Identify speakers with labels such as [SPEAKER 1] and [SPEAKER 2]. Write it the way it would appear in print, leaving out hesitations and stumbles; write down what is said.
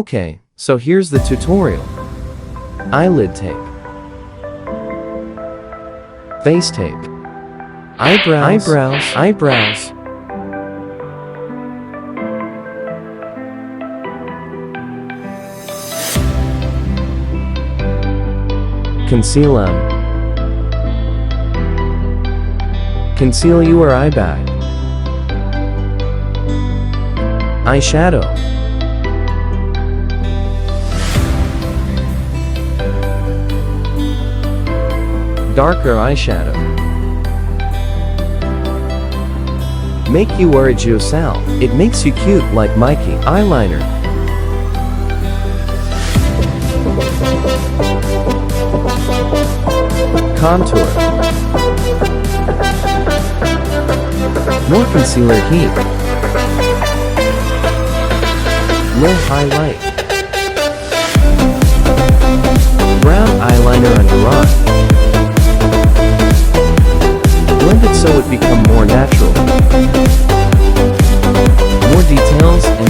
[SPEAKER 1] Okay, so here's the tutorial. Eyelid tape. Face tape. Eyebrows. Conceal them. Conceal your eye bag. Eyeshadow. Darker eyeshadow. Make you wear it yourself. It makes you cute like Mikey. Eyeliner. Contour. More concealer heat. Low highlight. Brown eyeliner under eye. Blend it so it become more natural. More details and